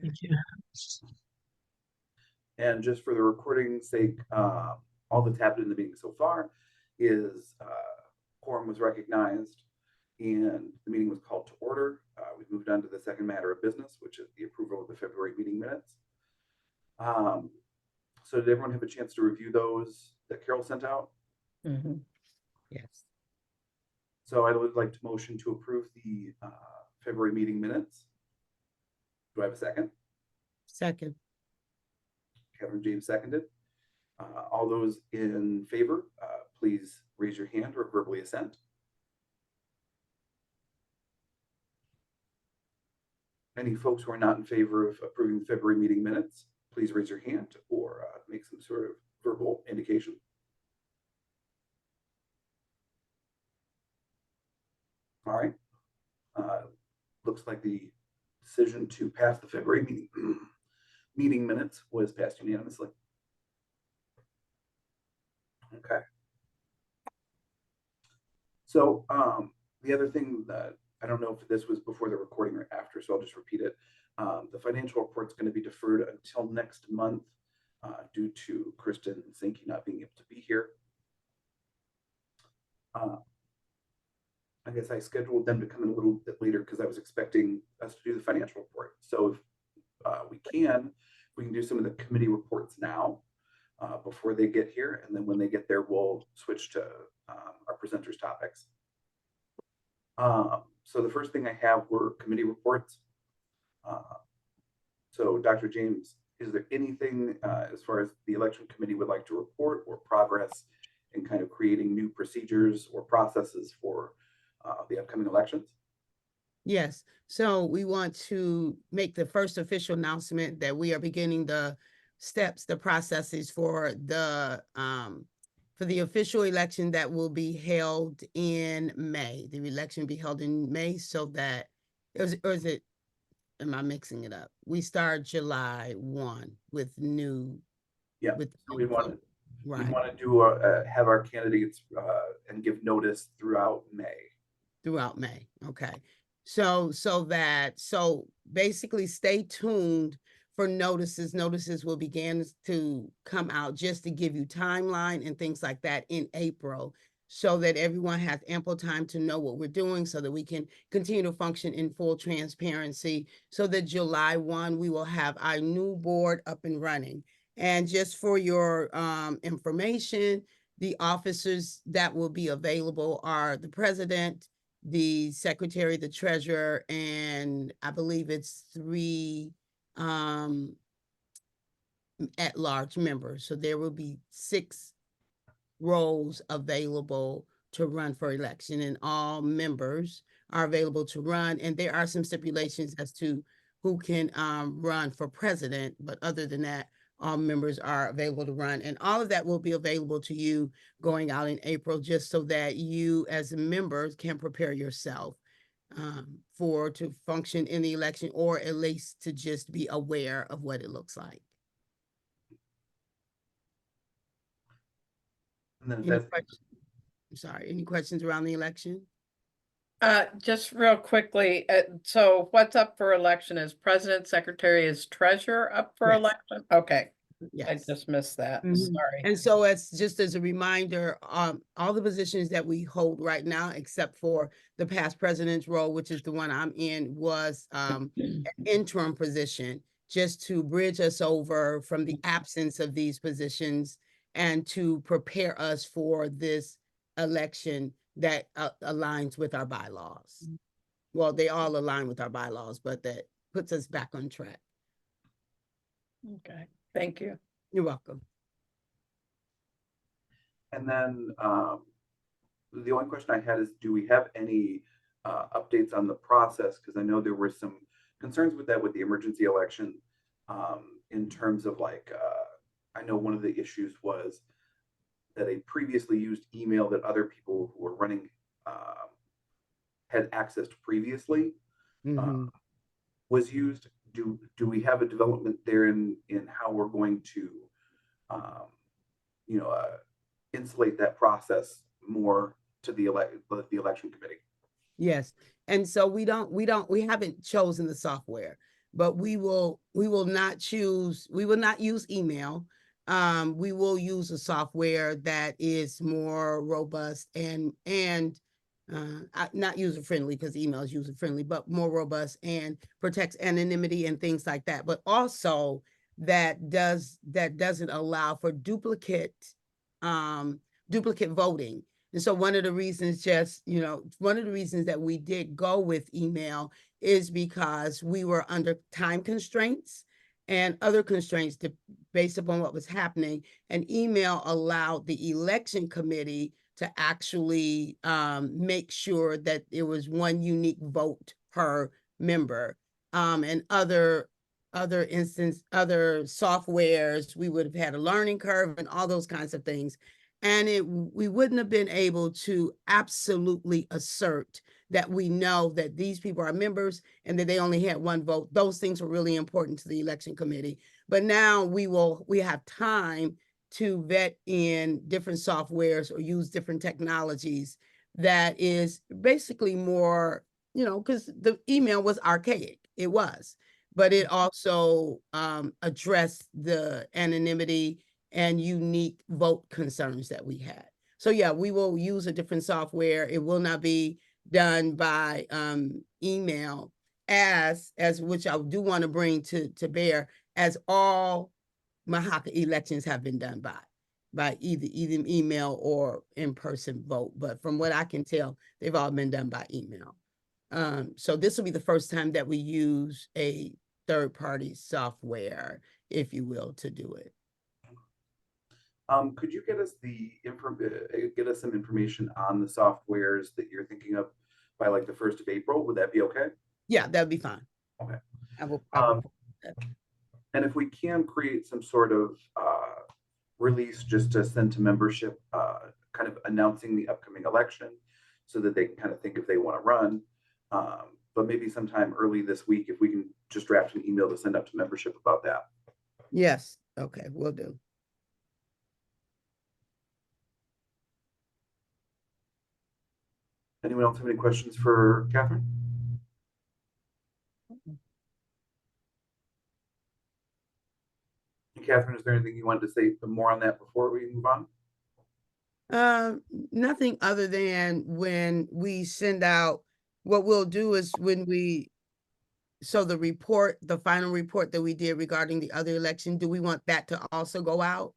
Thank you. And just for the recording's sake, all that's happened in the meeting so far is quorum was recognized and the meeting was called to order. We've moved on to the second matter of business, which is the approval of the February meeting minutes. So did everyone have a chance to review those that Carol sent out? Mm-hmm. Yes. So I would like to motion to approve the February meeting minutes. Do I have a second? Second. Kevin James seconded. All those in favor, please raise your hand or verbally assent. Any folks who are not in favor of approving the February meeting minutes, please raise your hand or make some sort of verbal indication. All right. Looks like the decision to pass the February meeting minutes was passed unanimously. Okay. So the other thing that I don't know if this was before the recording or after, so I'll just repeat it. The financial report is going to be deferred until next month due to Kristen Zinke not being able to be here. I guess I scheduled them to come in a little bit later because I was expecting us to do the financial report. So if we can do some of the committee reports now before they get here. And then when they get there, we'll switch to our presenters' topics. So the first thing I have were committee reports. So Dr. James, is there anything as far as the election committee would like to report or progress in kind of creating new procedures or processes for the upcoming elections? Yes. So we want to make the first official announcement that we are beginning the steps, the processes for the official election that will be held in May. The election will be held in May, so that or is it? Am I mixing it up? We start July 1 with new. Yeah. With so we want right. We want to do have our candidates and give notice throughout May. Throughout May. Okay. So basically stay tuned for notices. Notices will begin to come out just to give you timeline and things like that in April, so that everyone has ample time to know what we're doing, so that we can continue to function in full transparency, so that July 1, we will have our new board up and running. And just for your information, the officers that will be available are the president, the secretary, the treasurer, and I believe it's 3 at-large members. So there will be 6 roles available to run for election, and all members are available to run. And there are some stipulations as to who can run for president, but other than that, all members are available to run, and all of that will be available to you going out in April, just so that you as members can prepare yourself to function in the election, or at least to just be aware of what it looks like. And then Any questions around the election? Just real quickly, so what's up for election? Is president, secretary, is treasurer up for Yes. election? Okay. Yes. I just missed that. Mhm. Sorry. And so it's just as a reminder, all the positions that we hold right now, except for the past president's role, which is the one I'm in, was an interim position, just to bridge us over from the absence of these positions and to prepare us for this election that aligns with our bylaws. Well, they all align with our bylaws, but that puts us back on track. Okay, thank you. You're welcome. And then the only question I had is, do we have any updates on the process? Because I know there were some concerns with that with the emergency election in terms of like, I know one of the issues was that a previously used email that other people who were running had accessed previously was used. Do we have a development there in how we're going to insulate that process more to the election committee? Yes. And so we haven't chosen the software, but we will not use email. We will use a software that is more robust and not user friendly, because email is user friendly, but more robust and protects anonymity and things like that. But also that doesn't allow for duplicate voting. And so one of the reasons that we did go with email is because we were under time constraints and other constraints based upon what was happening. And email allowed the election committee to actually make sure that it was one unique vote per member. And other softwares, we would have had a learning curve and all those kinds of things. And we wouldn't have been able to absolutely assert that we know that these people are members and that they only had one vote. Those things were really important to the election committee. But now we have time to vet in different softwares or use different technologies that is basically more, because the email was archaic. It was, but it also addressed the anonymity and unique vote concerns that we had. So yeah, we will use a different software. It will not be done by email, as which I do want to bring to bear, as all MMHCA elections have been done by either email or in-person vote. But from what I can tell, they've all been done by email. So this will be the first time that we use a third-party software, if you will, to do it. Could you get us some information on the softwares that you're thinking of by like the 1st of April? Would that be okay? Yeah, that'd be fine. Okay. I will. And if we can create some sort of release just to send to membership, kind of announcing the upcoming election so that they can kind of think if they want to run. But maybe sometime early this week, if we can just draft an email to send out to membership about that. Yes. Okay, will do. Anyone else have any questions for Catherine? Catherine, is there anything you wanted to say more on that before we move on? Nothing other than when we send out, what we'll do is so the final report that we did regarding the other election, do we want that to also go out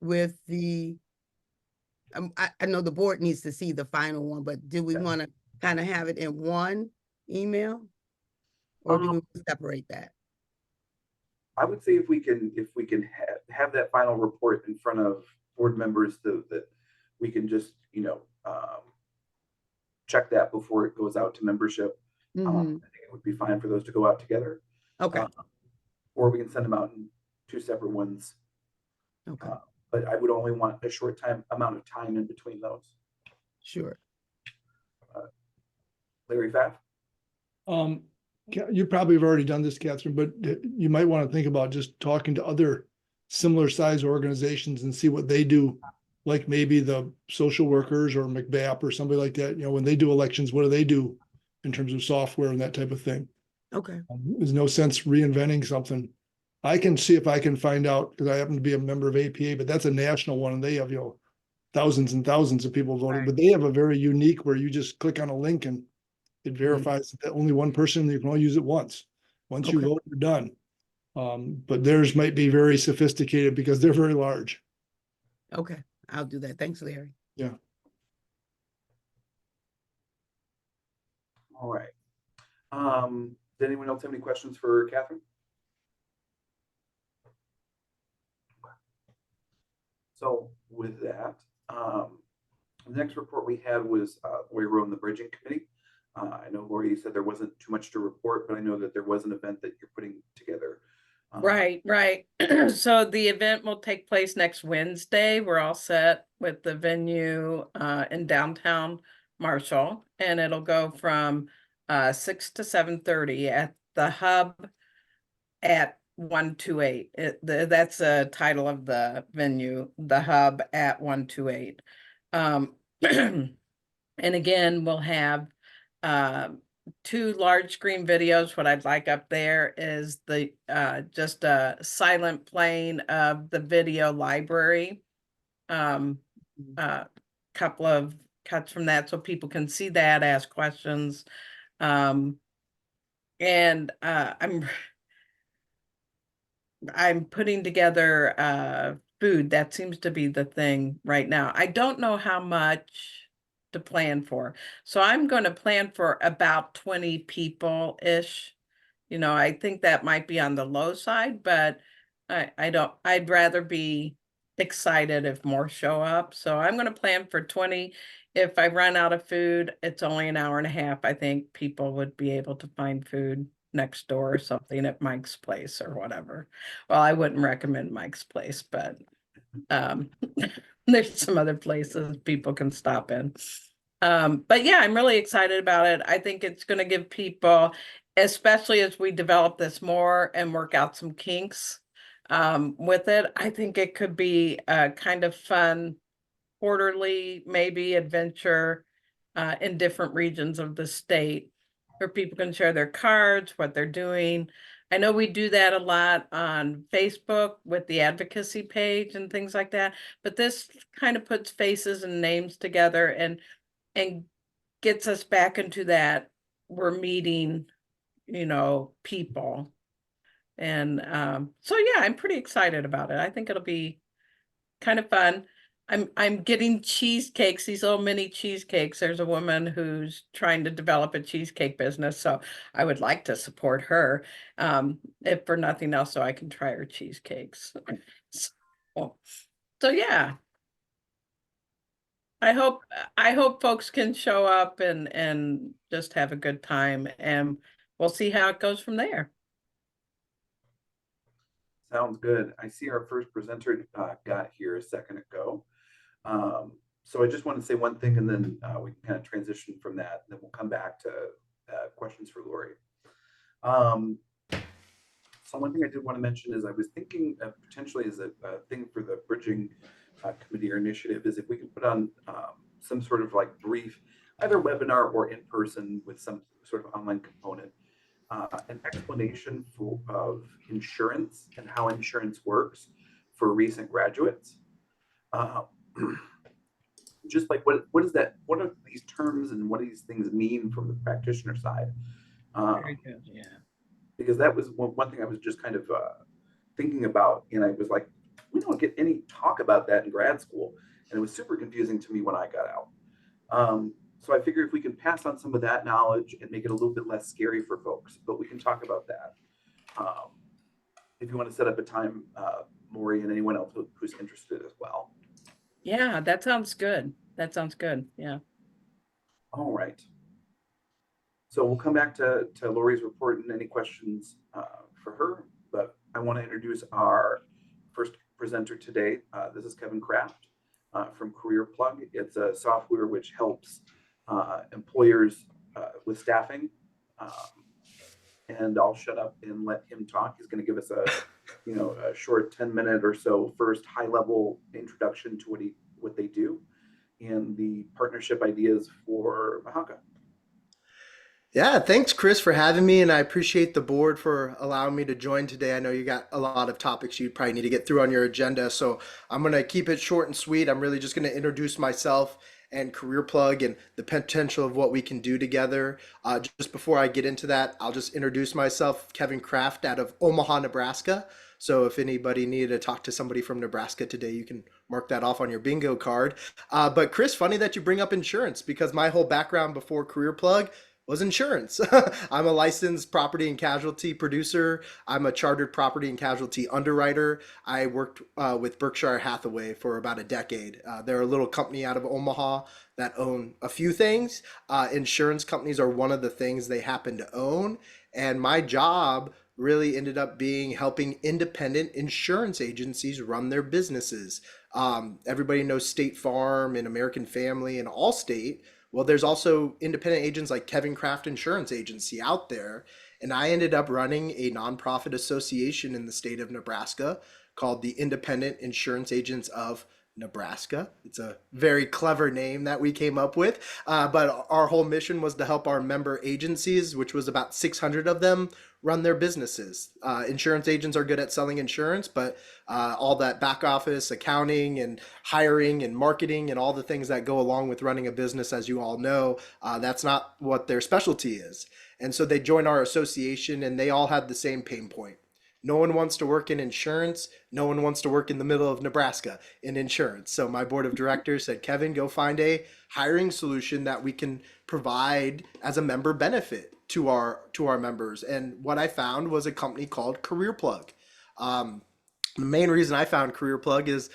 with the, I know the board needs to see the final one, but do we want to kind of have it in one email? Or do we separate that? I would say if we can have that final report in front of board members that we can just, check that before it goes out to membership. I think it would be fine for those to go out together. Okay. Or we can send them out in 2 separate ones. Okay. But I would only want a short amount of time in between those. Sure. Larry Pfaff? You probably have already done this, Catherine, but you might want to think about just talking to other similar size organizations and see what they do. Like maybe the social workers or McBAP or somebody like that, when they do elections, what do they do in terms of software and that type of thing? Okay. There's no sense reinventing something. I can see if I can find out, because I happen to be a member of APA, but that's a national one and they have, thousands and thousands of people voting, but they have a very unique where you just click on a link and it verifies that only one person, you can only use it once. Once you vote, you're done. But theirs might be very sophisticated because they're very large. Okay, I'll do that. Thanks, Larry. Yeah. All right. Does anyone else have any questions for Catherine? So with that, the next report we had was Lori Rowe and the Bridging Committee. I know, Lori, you said there wasn't too much to report, but I know that there was an event that you're putting together. Right. So the event will take place next Wednesday. We're all set with the venue in downtown Marshall, and it'll go from 6 to 7:30 at the Hub at 128. That's the title of the venue, the Hub at 128. And again, we'll have 2 large screen videos. What I'd like up there is the just a silent playing of the video library. Couple of cuts from that so people can see that, ask questions. And I'm putting together food. That seems to be the thing right now. I don't know how much to plan for. So I'm going to plan for about 20 people-ish. You know, I think that might be on the low side, but I'd rather be excited if more show up. So I'm going to plan for 20. If I run out of food, it's only an hour and a half. I think people would be able to find food next door or something at Mike's Place or whatever. Well, I wouldn't recommend Mike's Place, but there's some other places people can stop in. But yeah, I'm really excited about it. I think it's going to give people, especially as we develop this more and work out some kinks with it, I think it could be a kind of fun quarterly, maybe adventure in different regions of the state where people can share their cards, what they're doing. I know we do that a lot on Facebook with the advocacy page and things like that, but this kind of puts faces and names together and gets us back into that we're meeting, you know, people. And so yeah, I'm pretty excited about it. I think it'll be kind of fun. I'm getting cheesecakes, these little mini cheesecakes. There's a woman who's trying to develop a cheesecake business, so I would like to support her, if for nothing else, so I can try her cheesecakes. So yeah, I hope folks can show up and just have a good time, and we'll see how it goes from there. Sounds good. I see our first presenter got here a second ago. So I just want to say one thing, and then we can kind of transition from that. And then we'll come back to questions for Lori. So one thing I did want to mention is I was thinking potentially as a thing for the bridging committee or initiative is if we could put on some sort of like brief, either webinar or in person with some sort of online component, an explanation of insurance and how insurance works for recent graduates. Just like what is that? What are these terms and what do these things mean from the practitioner side? Very good, yeah. Because that was one thing I was just kind of thinking about, and I was like, we don't get any talk about that in grad school, and it was super confusing to me when I got out. So I figure if we can pass on some of that knowledge and make it a little bit less scary for folks, but we can talk about that. If you want to set up a time, Lori and anyone else who's interested as well. Yeah, that sounds good. That sounds good. Yeah. All right. So we'll come back to Lori's report and any questions for her, but I want to introduce our first presenter today. This is Kevin Kraft from Career Plug. It's a software which helps employers with staffing. And I'll shut up and let him talk. He's going to give us a short 10-minute or so first high-level introduction to what they do and the partnership ideas for MMHCA. Yeah, thanks, Chris, for having me, and I appreciate the board for allowing me to join today. I know you got a lot of topics you probably need to get through on your agenda, so I'm going to keep it short and sweet. I'm really just going to introduce myself and Career Plug and the potential of what we can do together. Just before I get into that, I'll just introduce myself, Kevin Kraft, out of Omaha, Nebraska. So if anybody needed to talk to somebody from Nebraska today, you can mark that off on your bingo card. But Chris, funny that you bring up insurance because my whole background before Career Plug was insurance. I'm a licensed property and casualty producer. I'm a chartered property and casualty underwriter. I worked with Berkshire Hathaway for about a decade. They're a little company out of Omaha that own a few things. Insurance companies are one of the things they happen to own. And my job really ended up being helping independent insurance agencies run their businesses. Everybody knows State Farm and American Family and Allstate. Well, there's also independent agents like Kevin Kraft Insurance Agency out there. And I ended up running a nonprofit association in the state of Nebraska called the Independent Insurance Agents of Nebraska. It's a very clever name that we came up with. But our whole mission was to help our member agencies, which was about 600 of them, run their businesses. Insurance agents are good at selling insurance, but all that back office, accounting and hiring and marketing and all the things that go along with running a business, as you all know, that's not what their specialty is. And so they joined our association and they all had the same pain point. No one wants to work in insurance. No one wants to work in the middle of Nebraska in insurance. So my board of directors said, Kevin, go find a hiring solution that we can provide as a member benefit to our members. And what I found was a company called Career Plug. The main reason I found Career Plug is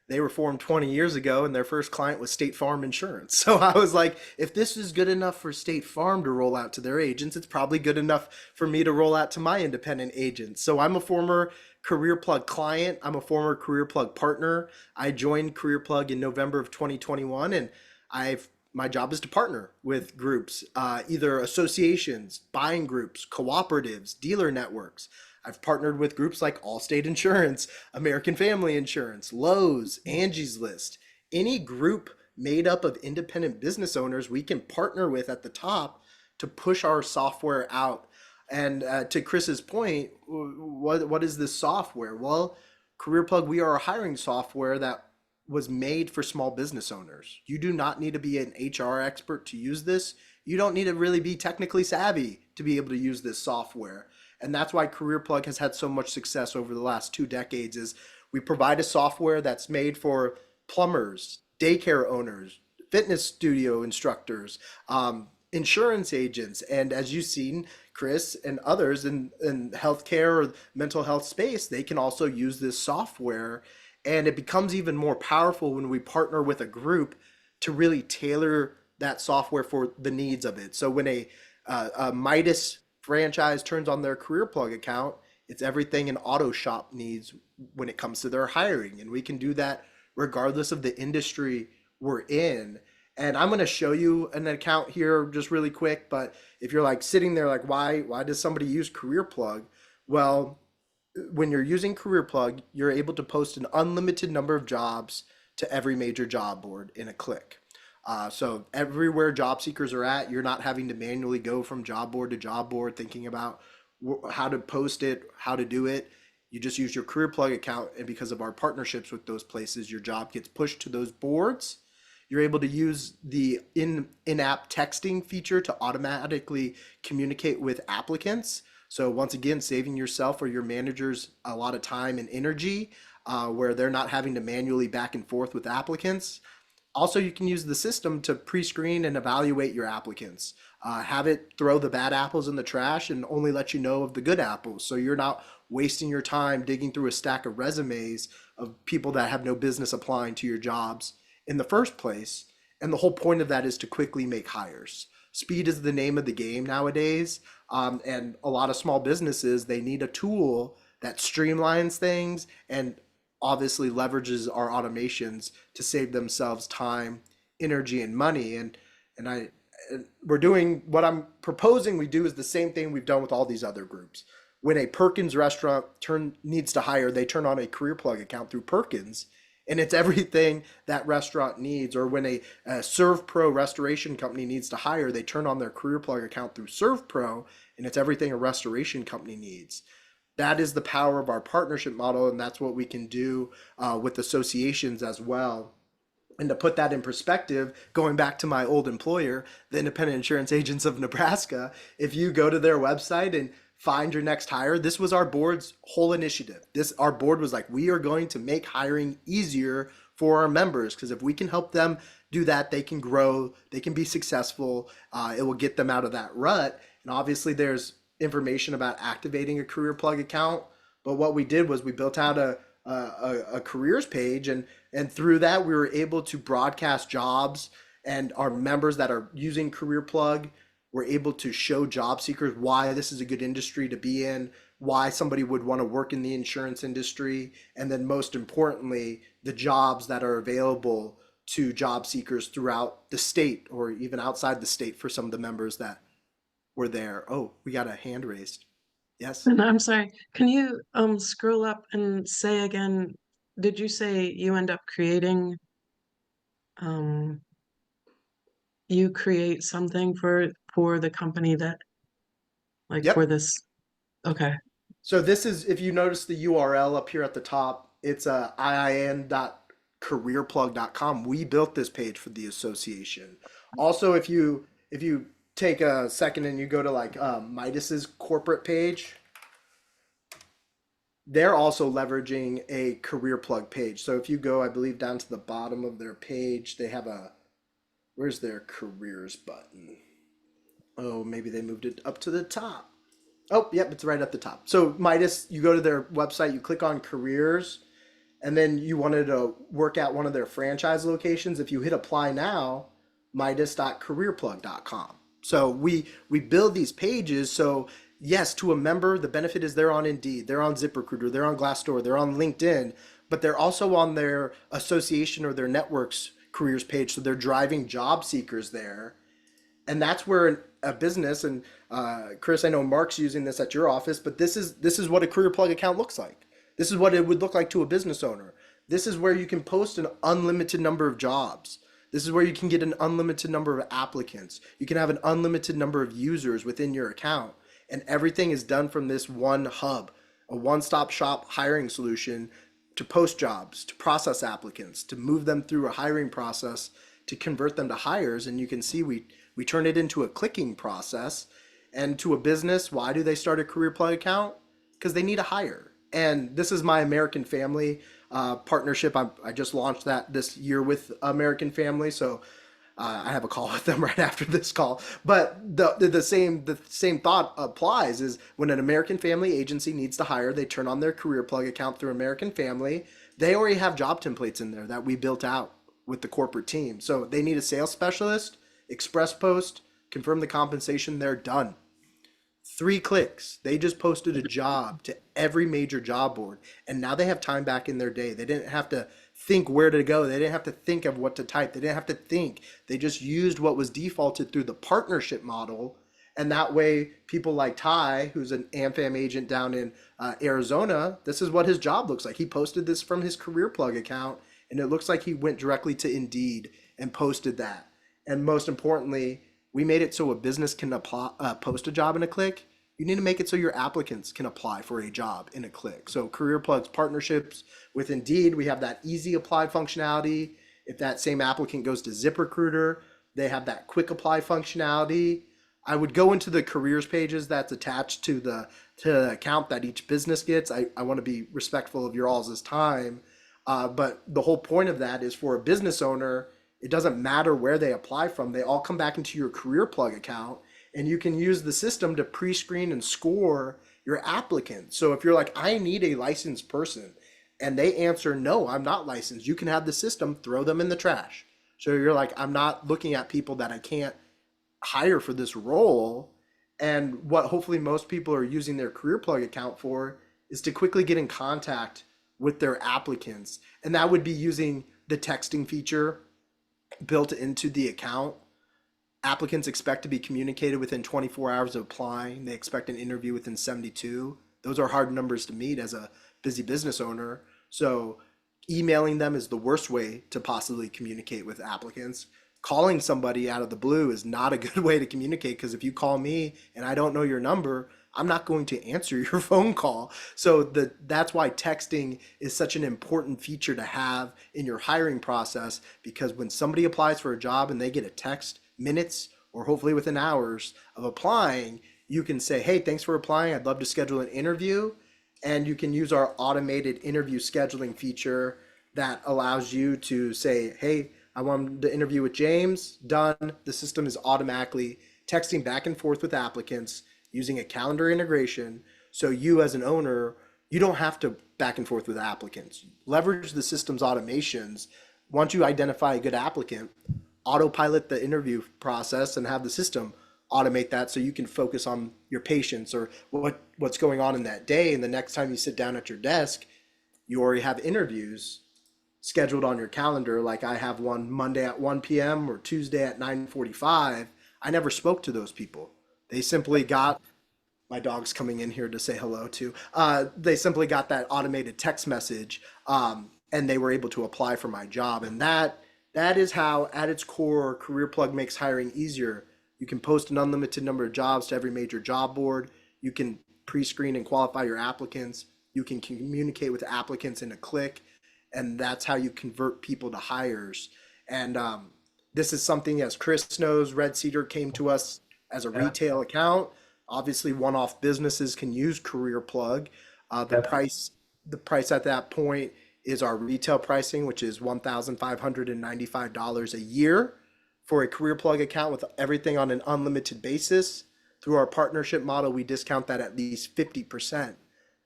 they were formed 20 years ago and their first client was State Farm Insurance. So I was like, if this is good enough for State Farm to roll out to their agents, it's probably good enough for me to roll out to my independent agents. So I'm a former Career Plug client. I'm a former Career Plug partner. I joined Career Plug in November of 2021, and my job is to partner with groups, either associations, buying groups, cooperatives, dealer networks. I've partnered with groups like Allstate Insurance, American Family Insurance, Lowe's, Angie's List. Any group made up of independent business owners we can partner with at the top to push our software out. And to Chris's point, what is this software? Well, Career Plug, we are a hiring software that was made for small business owners. You do not need to be an HR expert to use this. You don't need to really be technically savvy to be able to use this software. And that's why Career Plug has had so much success over the last 2 decades is we provide a software that's made for plumbers, daycare owners, fitness studio instructors, insurance agents. And as you've seen, Chris and others in healthcare or mental health space, they can also use this software. And it becomes even more powerful when we partner with a group to really tailor that software for the needs of it. So when a Midas franchise turns on their Career Plug account, it's everything an auto shop needs when it comes to their hiring. And we can do that regardless of the industry we're in. And I'm going to show you an account here just really quick. But if you're like sitting there like, why does somebody use Career Plug? Well, when you're using Career Plug, you're able to post an unlimited number of jobs to every major job board in a click. So everywhere job seekers are at, you're not having to manually go from job board to job board thinking about how to post it, how to do it. You just use your Career Plug account, and because of our partnerships with those places, your job gets pushed to those boards. You're able to use the in-app texting feature to automatically communicate with applicants. So once again, saving yourself or your managers a lot of time and energy where they're not having to manually back and forth with applicants. Also, you can use the system to pre-screen and evaluate your applicants. Have it throw the bad apples in the trash and only let you know of the good apples. So you're not wasting your time digging through a stack of resumes of people that have no business applying to your jobs in the first place. And the whole point of that is to quickly make hires. Speed is the name of the game nowadays. And a lot of small businesses, they need a tool that streamlines things and obviously leverages our automations to save themselves time, energy, and money. And we're doing what I'm proposing we do is the same thing we've done with all these other groups. When a Perkins restaurant needs to hire, they turn on a Career Plug account through Perkins, and it's everything that restaurant needs. Or when a ServPro restoration company needs to hire, they turn on their Career Plug account through ServPro, and it's everything a restoration company needs. That is the power of our partnership model, and that's what we can do with associations as well. And to put that in perspective, going back to my old employer, the Independent Insurance Agents of Nebraska, if you go to their website and find your next hire, this was our board's whole initiative. Our board was like, we are going to make hiring easier for our members, because if we can help them do that, they can grow, they can be successful, it will get them out of that rut. And obviously there's information about activating a Career Plug account, but what we did was we built out a careers page, and through that we were able to broadcast jobs, and our members that are using Career Plug were able to show job seekers why this is a good industry to be in, why somebody would want to work in the insurance industry, and then most importantly, the jobs that are available to job seekers throughout the state or even outside the state for some of the members that were there. Oh, we got a hand raised. Yes. And I'm sorry, can you scroll up and say again did you say you end up creating, you create something for the company that, like Yep. for this? Okay. So this is, if you notice the URL up here at the top, it's iin.careerplug.com. We built this page for the association. Also, if you take a second and you go to like Midas's corporate page, they're also leveraging a career plug page. So if you go, I believe, down to the bottom of their page, they have a, where's their careers button? Oh, maybe they moved it up to the top. Oh, yep, it's right at the top. So Midas, you go to their website, you click on careers, and then you wanted to work at one of their franchise locations. If you hit apply now, midas.careerplug.com. So we build these pages. So yes, to a member, the benefit is they're on Indeed, they're on ZipRecruiter, they're on Glassdoor, they're on LinkedIn, but they're also on their association or their network's careers page. So they're driving job seekers there. And that's where a business, and Chris, I know Mark's using this at your office, but this is what a career plug account looks like. This is what it would look like to a business owner. This is where you can post an unlimited number of jobs. This is where you can get an unlimited number of applicants. You can have an unlimited number of users within your account. And everything is done from this one hub, a one-stop shop hiring solution to post jobs, to process applicants, to move them through a hiring process, to convert them to hires. And you can see we turn it into a clicking process. And to a business, why do they start a career plug account? Because they need a hire. And this is my American Family partnership. I just launched that this year with American Family. So I have a call with them right after this call. But the same thought applies, is when an American Family agency needs to hire, they turn on their career plug account through American Family. They already have job templates in there that we built out with the corporate team. So they need a sales specialist, express post, confirm the compensation, they're done. 3 clicks. They just posted a job to every major job board, and now they have time back in their day. They didn't have to think where to go. They didn't have to think of what to type. They didn't have to think. They just used what was defaulted through the partnership model. And that way, people like Ty, who's an AmFam agent down in Arizona, this is what his job looks like. He posted this from his career plug account, and it looks like he went directly to Indeed and posted that. And most importantly, we made it so a business can apply, post a job in a click. You need to make it so your applicants can apply for a job in a click. So Career Plug's partnerships with Indeed, we have that easy apply functionality. If that same applicant goes to ZipRecruiter, they have that quick apply functionality. I would go into the careers pages that's attached to the account that each business gets. I want to be respectful of your all's time. But the whole point of that is, for a business owner, it doesn't matter where they apply from. They all come back into your career plug account, and you can use the system to pre-screen and score your applicants. So if you're like, I need a licensed person, and they answer, no, I'm not licensed, you can have the system throw them in the trash. So you're like, I'm not looking at people that I can't hire for this role. And what hopefully most people are using their career plug account for is to quickly get in contact with their applicants. And that would be using the texting feature built into the account. Applicants expect to be communicated within 24 hours of applying. They expect an interview within 72. Those are hard numbers to meet as a busy business owner. So emailing them is the worst way to possibly communicate with applicants. Calling somebody out of the blue is not a good way to communicate, because if you call me and I don't know your number, I'm not going to answer your phone call. So that's why texting is such an important feature to have in your hiring process, because when somebody applies for a job and they get a text minutes or hopefully within hours of applying, you can say, hey, thanks for applying. I'd love to schedule an interview. And you can use our automated interview scheduling feature that allows you to say, hey, I want to interview with James. Done. The system is automatically texting back and forth with applicants using a calendar integration. So you as an owner, you don't have to back and forth with applicants. Leverage the system's automations. Once you identify a good applicant, autopilot the interview process and have the system automate that, so you can focus on your patients or what's going on in that day. And the next time you sit down at your desk, you already have interviews scheduled on your calendar. Like I have one Monday at 1 p.m. or Tuesday at 9:45. I never spoke to those people. They simply got, my dog's coming in here to say hello to. They simply got that automated text message. and they were able to apply for my job. And that is how, at its core, Career Plug makes hiring easier. You can post an unlimited number of jobs to every major job board. You can pre-screen and qualify your applicants. You can communicate with applicants in a click, and that's how you convert people to hires. And this is something, as Chris knows, Red Cedar came to us as a retail account. Obviously, one-off businesses can use Career Plug. The price at that point is our retail pricing, which is $1,595 a year for a Career Plug account with everything on an unlimited basis. Through our partnership model, we discount that at least 50%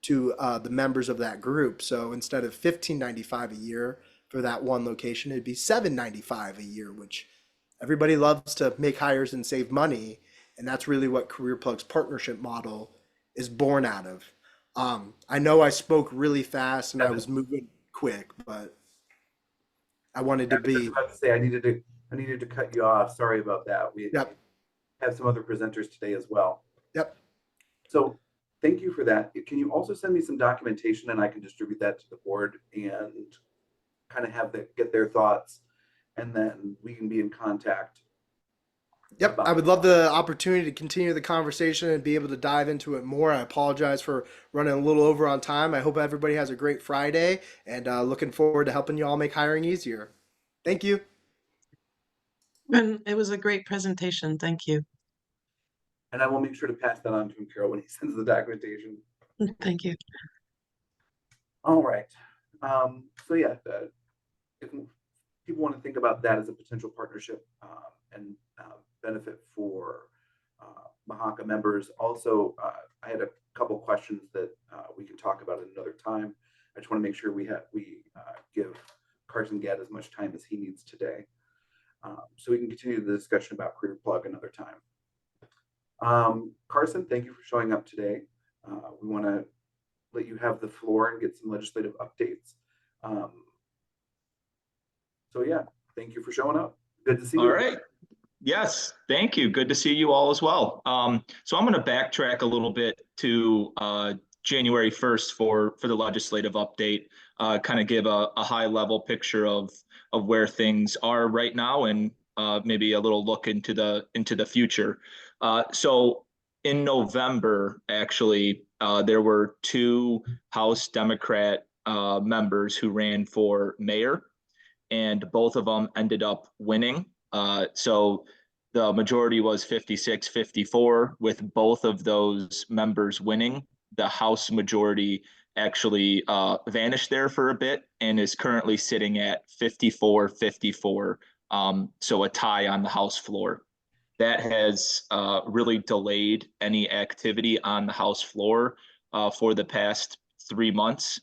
to the members of that group. So instead of $1,595 a year for that one location, it'd be $795 a year, which everybody loves to make hires and save money. And that's really what Career Plug's partnership model is born out of. I know I spoke really fast and I was moving quick, but I wanted to I was be. about to say I needed to cut you off. Sorry about that. We Yep. have some other presenters today as well. Yep. So thank you for that. Can you also send me some documentation and I can distribute that to the board and kind of get their thoughts, and then we can be in contact. Yep, I would love the opportunity to continue the conversation and be able to dive into it more. I apologize for running a little over on time. I hope everybody has a great Friday, and looking forward to helping you all make hiring easier. Thank you. And it was a great presentation. Thank you. And I will make sure to pass that on to him, Carol, when he sends the documentation. Thank you. All right. So yeah, if people want to think about that as a potential partnership and benefit for MHCA members. Also, I had a couple questions that we can talk about at another time. I just want to make sure we give Carson Gadd as much time as he needs today, so we can continue the discussion about Career Plug another time. Carson, thank you for showing up today. We want to let you have the floor and get some legislative updates. So yeah, thank you for showing up. Good to see you. All right. Yes, thank you. Good to see you all as well. So I'm going to backtrack a little bit to January 1st for the legislative update, kind of give a high level picture of where things are right now, and maybe a little look into the future. So in November, actually, there were two House Democrat members who ran for mayor, and both of them ended up winning. So the majority was 56-54, with both of those members winning. The House majority actually vanished there for a bit and is currently sitting at 54-54. So a tie on the House floor. That has really delayed any activity on the House floor for the past 3 months.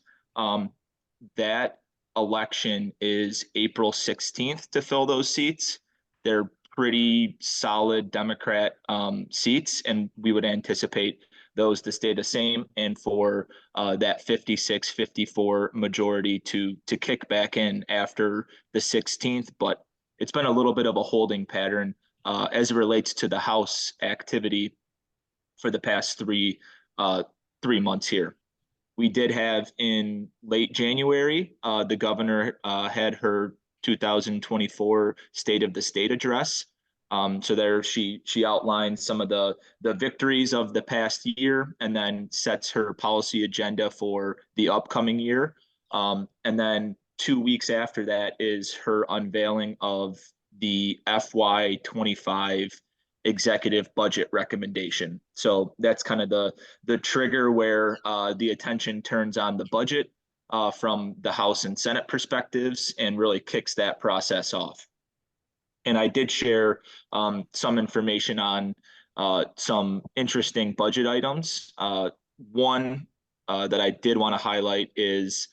That election is April 16th to fill those seats. They're pretty solid Democrat seats, and we would anticipate those to stay the same, and for that 56-54 majority to kick back in after the 16th. But it's been a little bit of a holding pattern as it relates to the House activity for the past 3 months here. We did have in late January, the governor had her 2024 State of the State address. So there she outlined some of the victories of the past year, and then sets her policy agenda for the upcoming year. And then 2 weeks after that is her unveiling of the FY25 executive budget recommendation. So that's kind of the trigger where the attention turns on the budget from the House and Senate perspectives, and really kicks that process off. And I did share some information on some interesting budget items. One that I did want to highlight is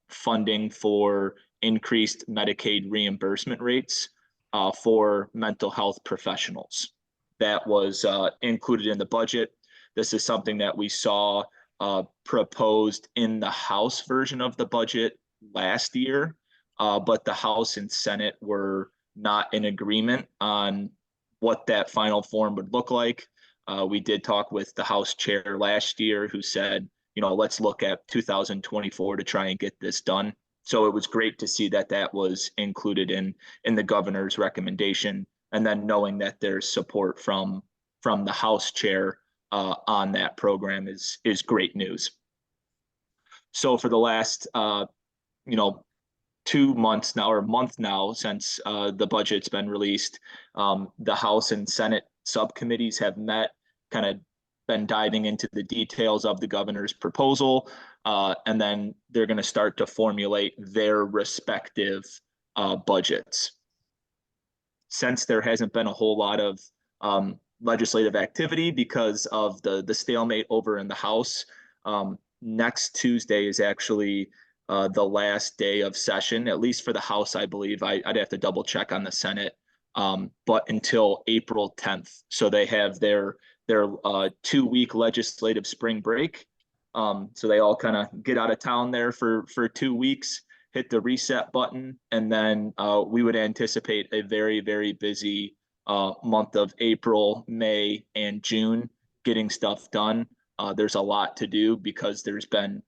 funding for increased Medicaid reimbursement rates for mental health professionals. That was included in the budget. This is something that we saw proposed in the House version of the budget last year, but the House and Senate were not in agreement on what that final form would look like. We did talk with the House chair last year, who said, let's look at 2024 to try and get this done. So it was great to see that that was included in the governor's recommendation, and then knowing that there's support from the House chair on that program is great news. So for the last 2 months now, or month now, since the budget's been released, the House and Senate subcommittees have met, kind of been diving into the details of the governor's proposal, and then they're going to start to formulate their respective budgets. Since there hasn't been a whole lot of legislative activity because of the stalemate over in the House, next Tuesday is actually the last day of session, at least for the House, I believe. I'd have to double check on the Senate, but until April 10th. So they have their 2-week legislative spring break. So they all kind of get out of town there for 2 weeks, hit the reset button, and then we would anticipate a very, very busy month of April, May, and June getting stuff done. There's a lot to do because there's been,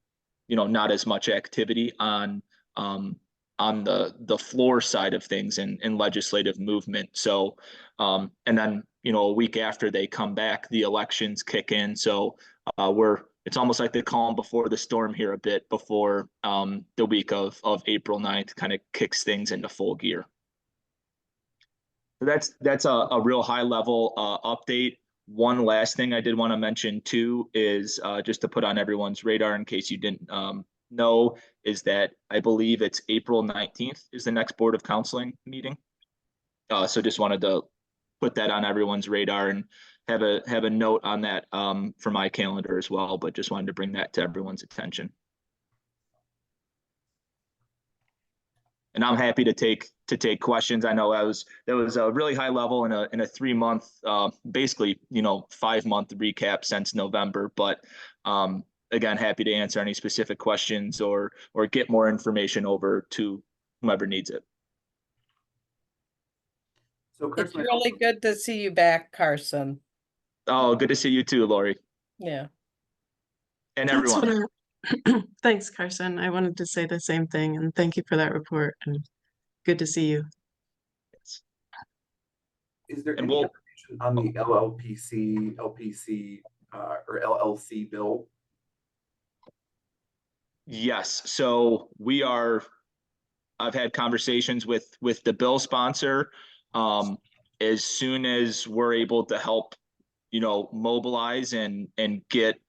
not as much activity on the floor side of things in legislative movement. So, and then, a week after they come back, the elections kick in. So it's almost like the calm before the storm here a bit before the week of April 9th kind of kicks things into full gear. So that's a real high level update. One last thing I did want to mention too is just to put on everyone's radar in case you didn't know, is that I believe it's April 19th is the next Board of Counseling meeting. So just wanted to put that on everyone's radar and have a note on that for my calendar as well, but just wanted to bring that to everyone's attention. And I'm happy to take questions. I know that was a really high level in a 3-month, basically 5-month recap since November. But again, happy to answer any specific questions or get more information over to whomever needs it. So Chris, It's really good to see you back, Carson. Oh, good to see you too, Lori. Yeah. And That's what everyone. Thanks, Carson. I wanted to say the same thing, and thank you for that report, and good to see you. Is there And any information on the LLPC, LPC, or LLC bill? Yes. So I've had conversations with the bill sponsor. As soon as we're able to help, mobilize and get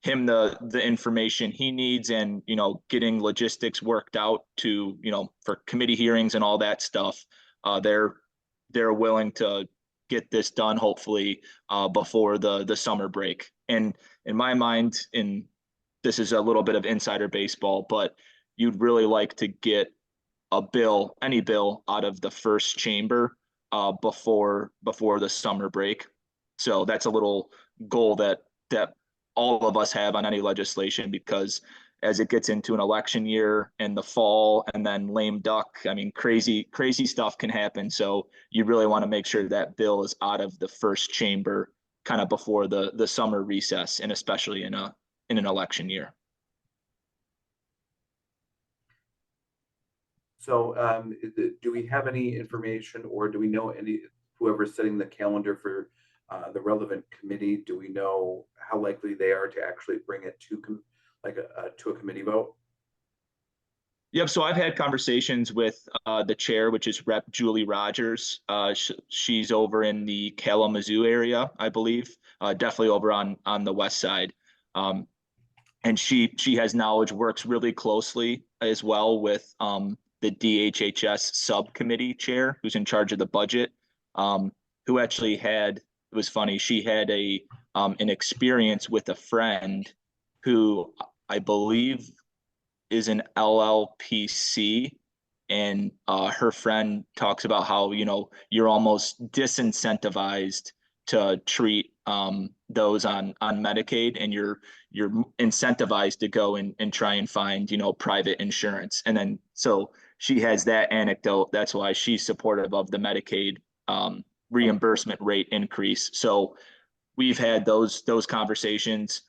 him the information he needs, and getting logistics worked out to for committee hearings and all that stuff, they're willing to get this done hopefully before the summer break. And in my mind, this is a little bit of insider baseball, but you'd really like to get any bill out of the first chamber before the summer break. So that's a little goal that all of us have on any legislation, because as it gets into an election year and the fall and then lame duck, I mean, crazy stuff can happen. So you really want to make sure that bill is out of the first chamber kind of before the summer recess, and especially in an election year. So do we have any information, or do we know whoever's setting the calendar for the relevant committee, do we know how likely they are to actually bring it to a committee vote? Yep. So I've had conversations with the chair, which is Rep. Julie Rogers. She's over in the Kalamazoo area, I believe, definitely over on the west side. And she has knowledge, works really closely as well with the DHHS subcommittee chair, who's in charge of the budget, who actually it was funny, she had an experience with a friend who I believe is an LLPC, and her friend talks about how you're almost disincentivized to treat those on Medicaid, and you're incentivized to go and try and find private insurance. And then so she has that anecdote. That's why she's supportive of the Medicaid reimbursement rate increase. So we've had those conversations.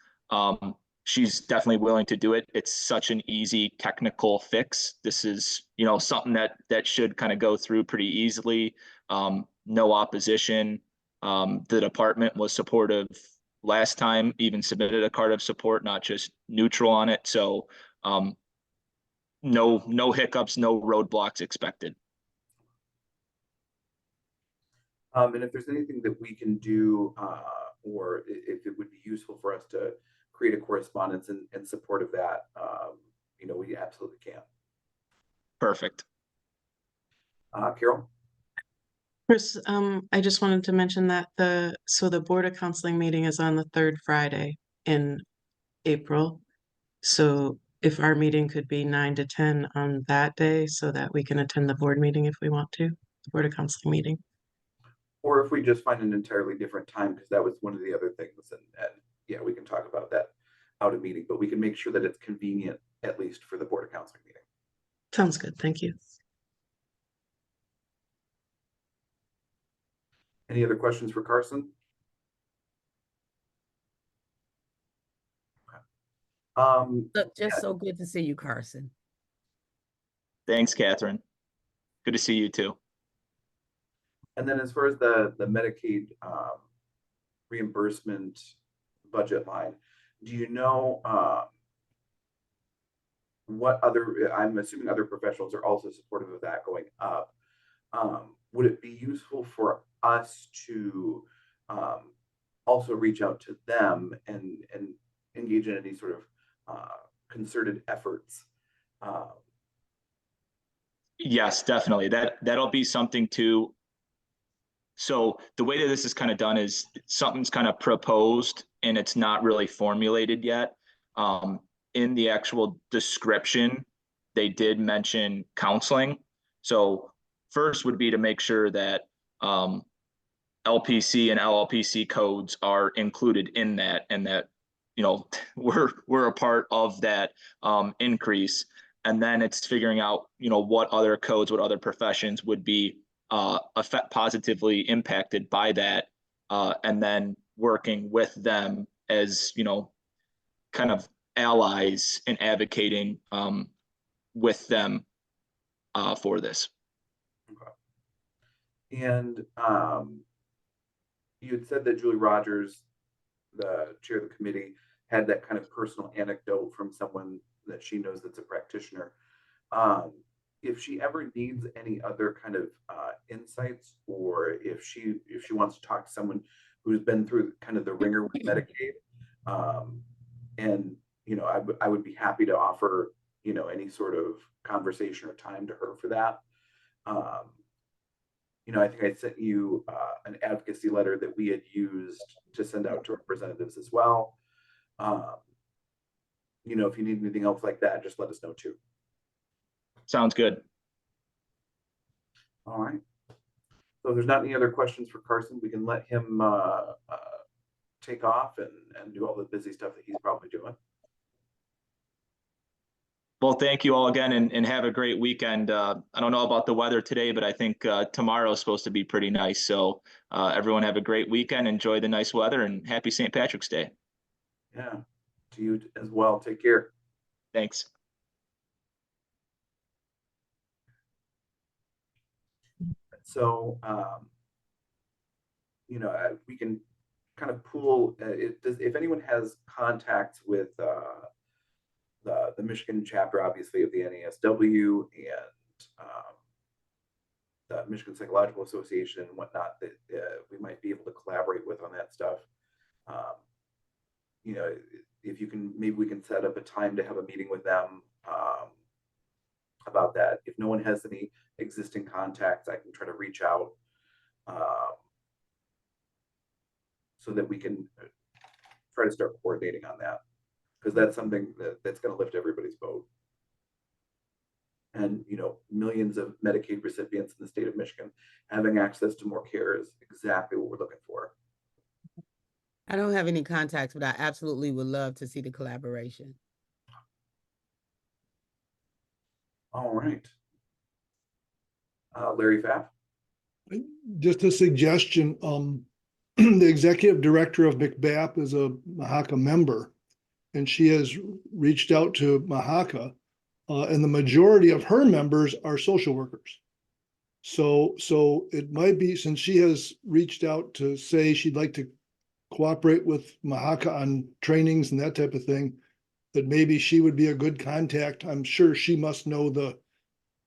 she's definitely willing to do it. It's such an easy technical fix. This is, something that should kind of go through pretty easily. No opposition. The department was supportive last time, even submitted a card of support, not just neutral on it. So no hiccups, no roadblocks expected. And if there's anything that we can do, or if it would be useful for us to create a correspondence in support of that, we absolutely can. Perfect. Carol? Chris, I just wanted to mention that the Board of Counseling meeting is on the third Friday in April. So if our meeting could be 9 to 10 on that day so that we can attend the board meeting if we want to, the Board of Counseling meeting. Or if we just find an entirely different time, because that was one of the other things, and yeah, we can talk about that out of meeting, but we can make sure that it's convenient, at least for the Board of Counseling meeting. Sounds good. Thank you. Any other questions for Carson? Look, just so good to see you, Carson. Thanks, Catherine. Good to see you too. And then as far as the Medicaid reimbursement budget line, do you know what other, I'm assuming other professionals are also supportive of that going up. Would it be useful for us to also reach out to them and engage in any sort of concerted efforts? Yes, definitely. That'll be something to. So the way that this is kind of done is something's kind of proposed and it's not really formulated yet. In the actual description, they did mention counseling. So first would be to make sure that LPC and LLPC codes are included in that, and that we're a part of that increase. And then it's figuring out what other codes, what other professions would be positively impacted by that, and then working with them as kind of allies and advocating with them for this. Okay. And you had said that Julie Rogers, the chair of the committee, had that kind of personal anecdote from someone that she knows that's a practitioner. If she ever needs any other kind of insights, or if she wants to talk to someone who's been through kind of the ringer with Medicaid, and I would be happy to offer any sort of conversation or time to her for that. I think I sent you an advocacy letter that we had used to send out to representatives as well. If you need anything else like that, just let us know too. Sounds good. All right. So if there's not any other questions for Carson, we can let him take off and do all the busy stuff that he's probably doing. Well, thank you all again, and have a great weekend. I don't know about the weather today, but I think tomorrow is supposed to be pretty nice. So everyone have a great weekend, enjoy the nice weather, and happy St. Patrick's Day. Yeah, to you as well. Take care. Thanks. So, we can kind of pool, if anyone has contacts with the Michigan chapter, obviously, of the NASW and the Michigan Psychological Association and whatnot, that we might be able to collaborate with on that stuff. If you can, maybe we can set up a time to have a meeting with them about that. If no one has any existing contacts, I can try to reach out so that we can try to start coordinating on that, because that's something that's going to lift everybody's boat. And millions of Medicaid recipients in the state of Michigan having access to more care is exactly what we're looking for. I don't have any contacts, but I absolutely would love to see the collaboration. All right. Larry Pfaff. Just a suggestion, the executive director of McBAP is a MHCA member. and she has reached out to MHCA, and the majority of her members are social workers. So it might be, since she has reached out to say she'd like to cooperate with MHCA on trainings and that type of thing, that maybe she would be a good contact. I'm sure she must know the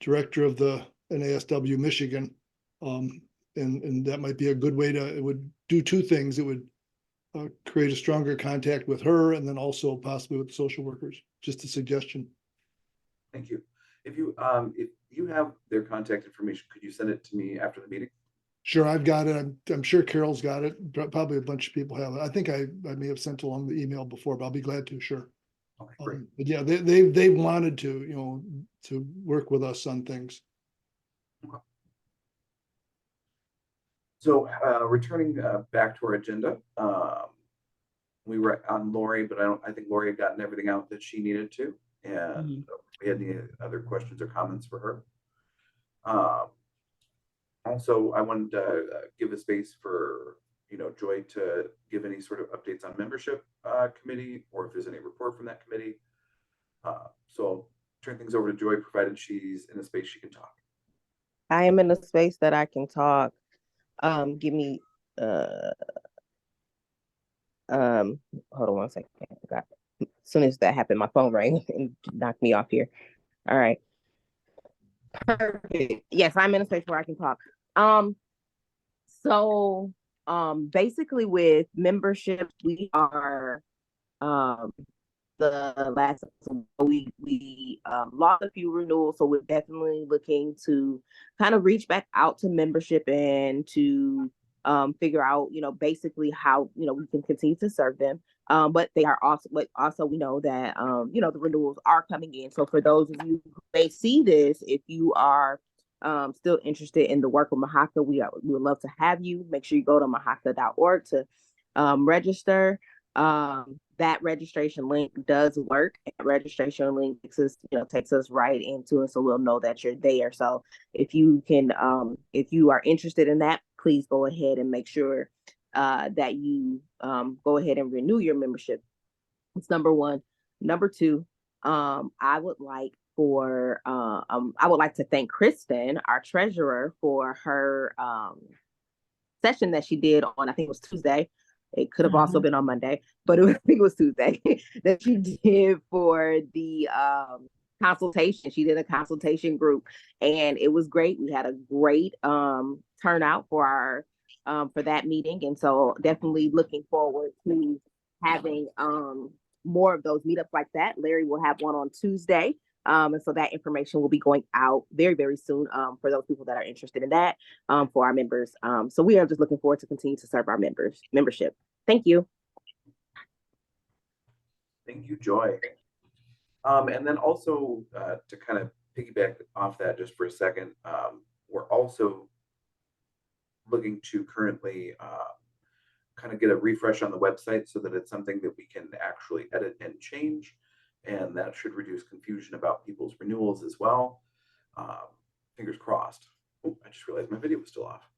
director of the NASW Michigan. And that might be a good way to, it would do two things. It would create a stronger contact with her, and then also possibly with social workers. Just a suggestion. Thank you. If you have their contact information, could you send it to me after the meeting? Sure, I've got it. I'm sure Carol's got it. Probably a bunch of people have it. I think I may have sent along the email before, but I'll be glad to, sure. Okay, great. But yeah, they've wanted to, to work with us on things. Okay. So returning back to our agenda, we were on Lori, but I think Lori had gotten everything out that she needed to. And we had any other questions or comments for her. Also, I wanted to give a space for, Joy to give any sort of updates on membership committee, or if there's any report from that committee. So I'll turn things over to Joy, provided she's in a space she can talk. I am in a space that I can talk. Give me hold on one second. I forgot. As soon as that happened, my phone rang and knocked me off here. All right. Perfect. Yes, I'm in a space where I can talk. So basically with membership, we are the last we lost a few renewals, so we're definitely looking to kind of reach back out to membership and to figure out, basically how, we can continue to serve them. But they are also, but also we know that, the renewals are coming in. So for those of you who may see this, if you are still interested in the work of MHCA, we would love to have you. Make sure you go to MHCA.org to register. That registration link does work. That registration link takes us right into it, so we'll know that you're there. So if you can, if you are interested in that, please go ahead and make sure that you go ahead and renew your membership. It's number one. Number two, I would like to thank Kristen, our treasurer, for her session that she did on, I think it was Tuesday. It could have also been on Monday, but I think it was Tuesday that she did for the consultation. She did a consultation group, and it was great. We had a great turnout for our for that meeting, and so definitely looking forward to having more of those meetups like that. Larry will have one on Tuesday. And so that information will be going out very, very soon for those people that are interested in that, for our members. So we are just looking forward to continue to serve our membership. Thank you. Thank you, Joy. And then also to kind of piggyback off that just for a second, we're also looking to currently kind of get a refresh on the website so that it's something that we can actually edit and change. And that should reduce confusion about people's renewals as well. Fingers crossed. Oh, I just realized my video was still off.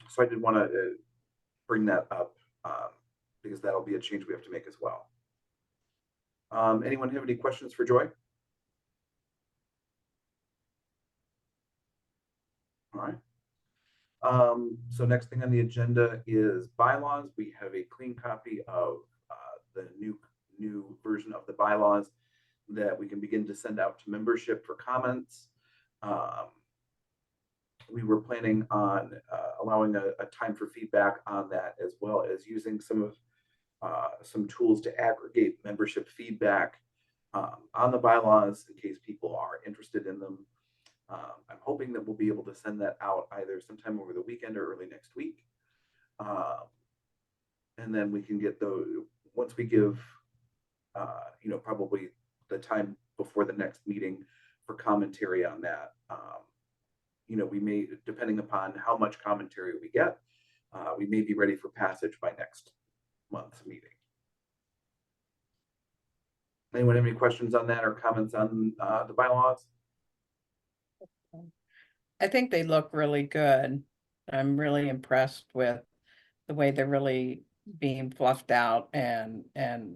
So I did want to bring that up because that'll be a change we have to make as well. Anyone have any questions for Joy? All right. So next thing on the agenda is bylaws. We have a clean copy of the new version of the bylaws that we can begin to send out to membership for comments. We were planning on allowing a time for feedback on that, as well as using some tools to aggregate membership feedback on the bylaws in case people are interested in them. I'm hoping that we'll be able to send that out either sometime over the weekend or early next week. And then we can get those, once we give, probably the time before the next meeting for commentary on that. We may, depending upon how much commentary we get, we may be ready for passage by next month's meeting. Anyone have any questions on that or comments on the bylaws? I think they look really good. I'm really impressed with the way they're really being fluffed out and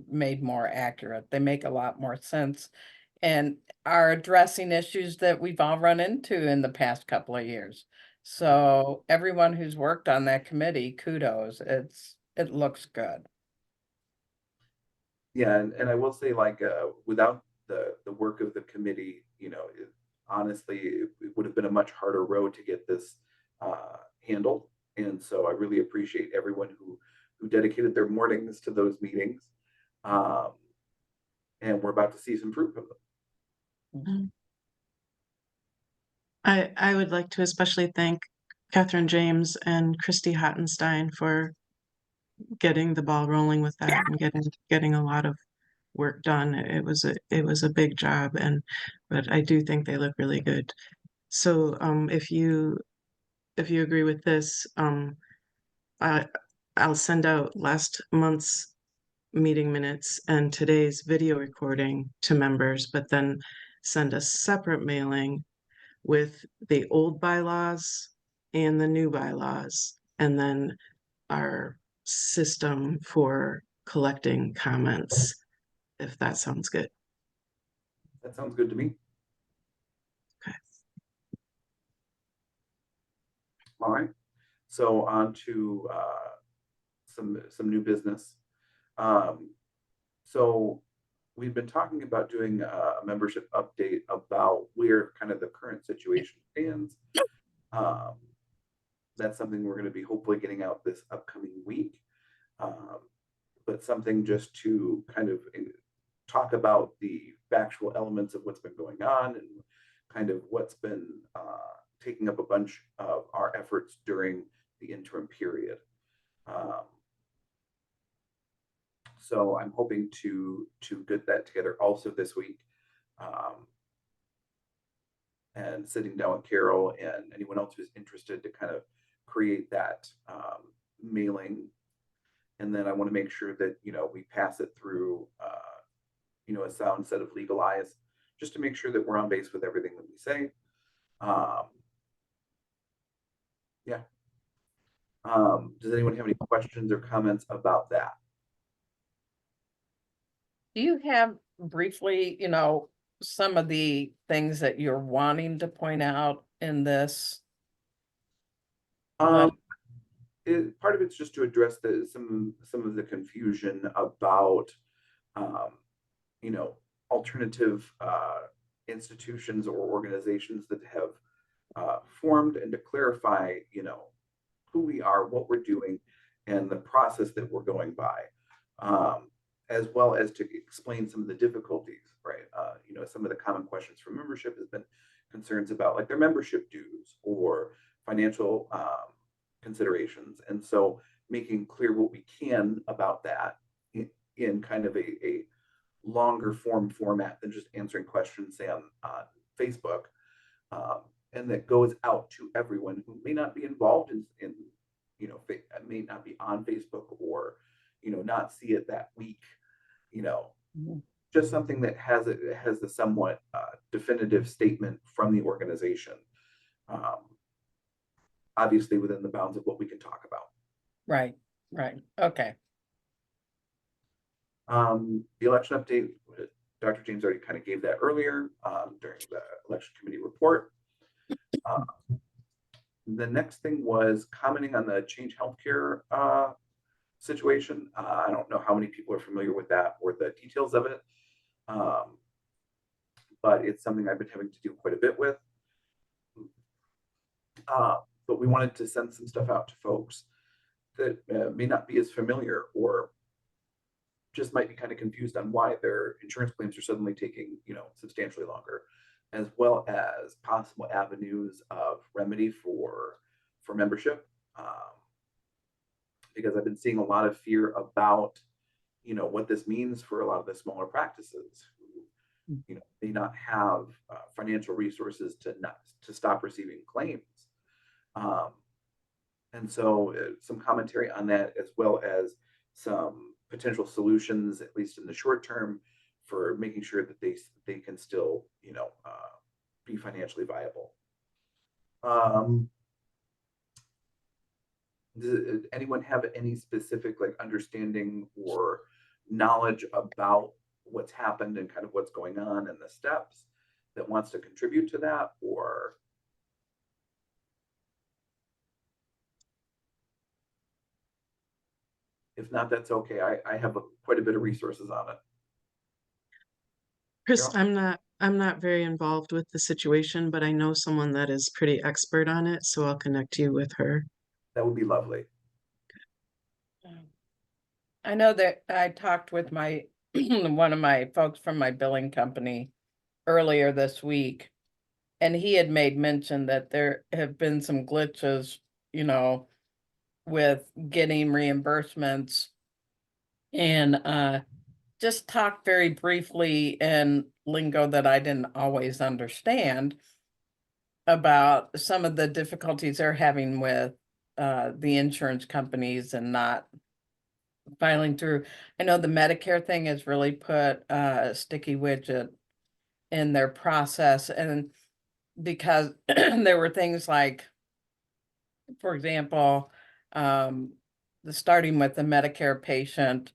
made more accurate. They make a lot more sense and are addressing issues that we've all run into in the past couple of years. So everyone who's worked on that committee, kudos. It looks good. Yeah, and I will say, like, without the work of the committee, honestly, it would have been a much harder road to get this handled. And so I really appreciate everyone who dedicated their mornings to those meetings. And we're about to see some fruit from them. I would like to especially thank Catherine James and Christy Hottenstein for getting the ball rolling with that and getting a lot of work done. It was a big job, but I do think they look really good. So if you agree with this, I'll send out last month's meeting minutes and today's video recording to members, but then send a separate mailing with the old bylaws and the new bylaws, and then our system for collecting comments, if that sounds good. That sounds good to me. Okay. All right. So on to some new business. So we've been talking about doing a membership update about where kind of the current situation stands. That's something we're going to be hopefully getting out this upcoming week. But something just to kind of talk about the factual elements of what's been going on and kind of what's been taking up a bunch of our efforts during the interim period. So I'm hoping to get that together also this week. And sitting down with Carol and anyone else who's interested to kind of create that mailing. And then I want to make sure that, we pass it through, a sound set of legal eyes, just to make sure that we're on base with everything that we say. Yeah. Does anyone have any questions or comments about that? Do you have briefly, some of the things that you're wanting to point out in this? Part of it's just to address some of the confusion about alternative institutions or organizations that have formed, and to clarify who we are, what we're doing, and the process that we're going by, as well as to explain some of the difficulties, right? Some of the common questions from membership has been concerns about like their membership dues or financial considerations. And so making clear what we can about that in kind of a longer format than just answering questions, say on Facebook, and that goes out to everyone who may not be involved in may not be on Facebook or not see it that week, just something that has a somewhat definitive statement from the organization, obviously within the bounds of what we can talk about. Right. Okay. The election update, Dr. James already kind of gave that earlier during the election committee report. The next thing was commenting on the Change Healthcare situation. I don't know how many people are familiar with that or the details of it, but it's something I've been having to do quite a bit with. But we wanted to send some stuff out to folks that may not be as familiar or just might be kind of confused on why their insurance claims are suddenly taking, substantially longer, as well as possible avenues of remedy for membership. Because I've been seeing a lot of fear about, what this means for a lot of the smaller practices who, may not have financial resources to stop receiving claims. And so some commentary on that, as well as some potential solutions, at least in the short term, for making sure that they can still, be financially viable. Does anyone have any specific like understanding or knowledge about what's happened and kind of what's going on and the steps that wants to contribute to that? Or if not, that's okay. I have quite a bit of resources on it. Chris, Carol? I'm not very involved with the situation, but I know someone that is pretty expert on it, so I'll connect you with her. That would be lovely. I know that I talked with my one of my folks from my billing company earlier this week, and he had made mention that there have been some glitches, you know, with getting reimbursements, and just talked very briefly in lingo that I didn't always understand about some of the difficulties they're having with the insurance companies and not filing through. I know the Medicare thing has really put a sticky widget in their process, and because there were things like, for example, starting with the Medicare patient,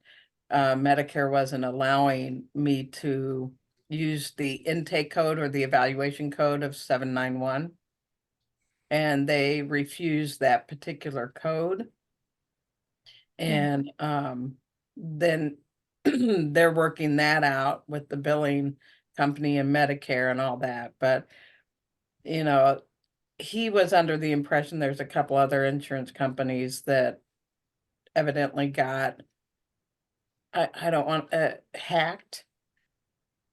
Medicare wasn't allowing me to use the intake code or the evaluation code of 791. And they refused that particular code. And then they're working that out with the billing company and Medicare and all that. But, you know, he was under the impression there's a couple other insurance companies that evidently got, I don't want, hacked.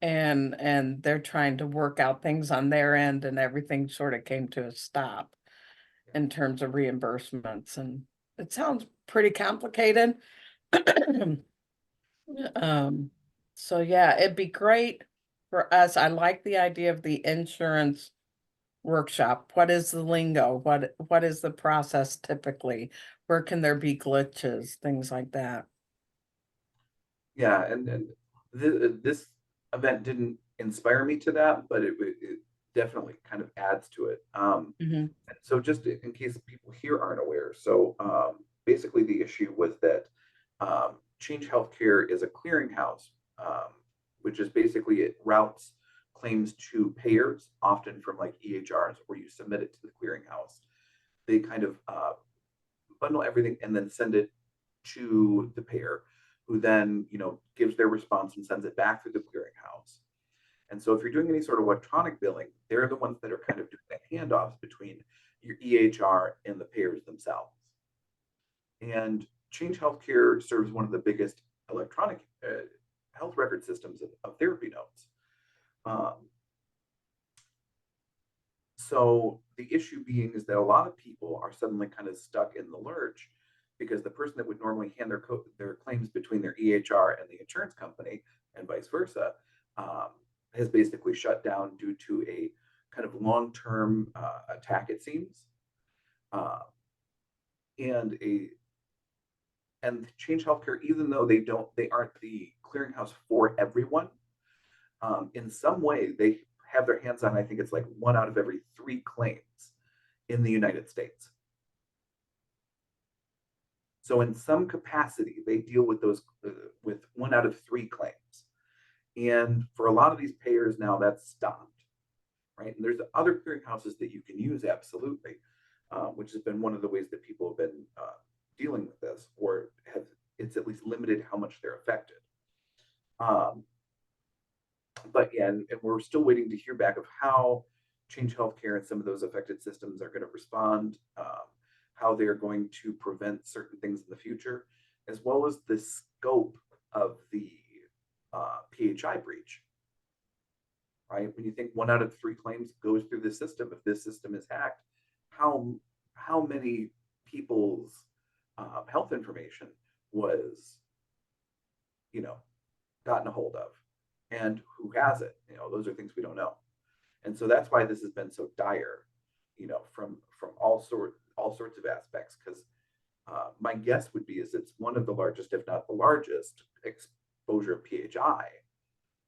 And they're trying to work out things on their end, and everything sort of came to a stop in terms of reimbursements. And it sounds pretty complicated. So yeah, it'd be great for us. I like the idea of the insurance workshop. What is the lingo? What is the process typically? Where can there be glitches? Things like that. Yeah, and this event didn't inspire me to that, but it definitely kind of adds to it. Mhm. So just in case people here aren't aware, so basically the issue was that Change Healthcare is a clearinghouse, which is basically it routes claims to payers, often from like EHRs, where you submit it to the clearinghouse. They kind of bundle everything and then send it to the payer, who then gives their response and sends it back through the clearinghouse. And so if you're doing any sort of electronic billing, they're the ones that are kind of doing the handoffs between your EHR and the payers themselves. And Change Healthcare serves one of the biggest electronic health record systems of therapy notes. So the issue being is that a lot of people are suddenly kind of stuck in the lurch because the person that would normally hand their claims between their EHR and the insurance company and vice versa has basically shut down due to a kind of long-term attack, it seems, and Change Healthcare, even though they aren't the clearinghouse for everyone. In some way, they have their hands on, I think it's like 1 out of every 3 claims in the United States. So in some capacity, they deal with those with 1 out of 3 claims. And for a lot of these payers now, that's stopped, right? And there's other clearinghouses that you can use, absolutely, which has been one of the ways that people have been dealing with this, or it's at least limited how much they're affected. But yeah, and we're still waiting to hear back of how Change Healthcare and some of those affected systems are going to respond, how they're going to prevent certain things in the future, as well as the scope of the PHI breach. Right? When you think 1 out of 3 claims goes through the system, if this system is hacked, how many people's health information was, gotten a hold of, and who has it? Those are things we don't know, and so that's why this has been so dire, from all sorts of aspects. Because my guess would be is it's one of the largest, if not the largest, exposure of PHI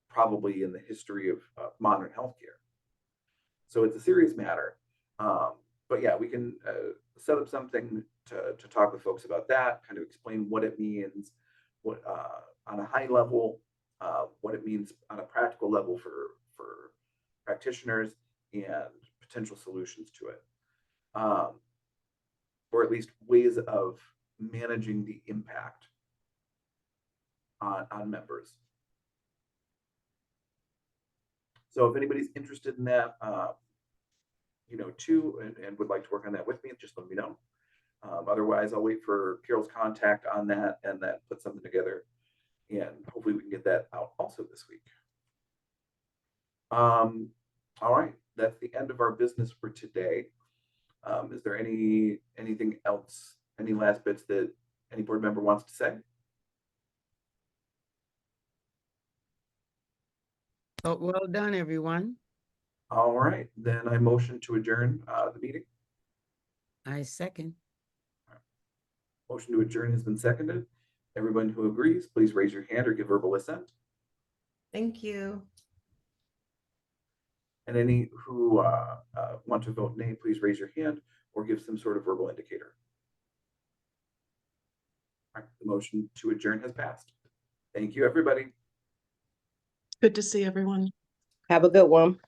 probably in the history of modern healthcare. So it's a serious matter. But yeah, we can set up something to talk with folks about that, kind of explain what it means, what on a high level, what it means on a practical level for practitioners and potential solutions to it, or at least ways of managing the impact on members. So if anybody's interested in that, too, and would like to work on that with me, just let me know. Otherwise, I'll wait for Carol's contact on that and then put something together, and hopefully we can get that out also this week. All right, that's the end of our business for today. Is there anything else, any last bits that any board member wants to say? Oh, well done, everyone. All right, then I motion to adjourn the meeting. I second. Motion to adjourn has been seconded. Everyone who agrees, please raise your hand or give verbal assent. Thank you. And any who want to vote nay, please raise your hand or give some sort of verbal indicator. All right, the motion to adjourn has passed. Thank you, everybody. Good to see everyone. Have a good one.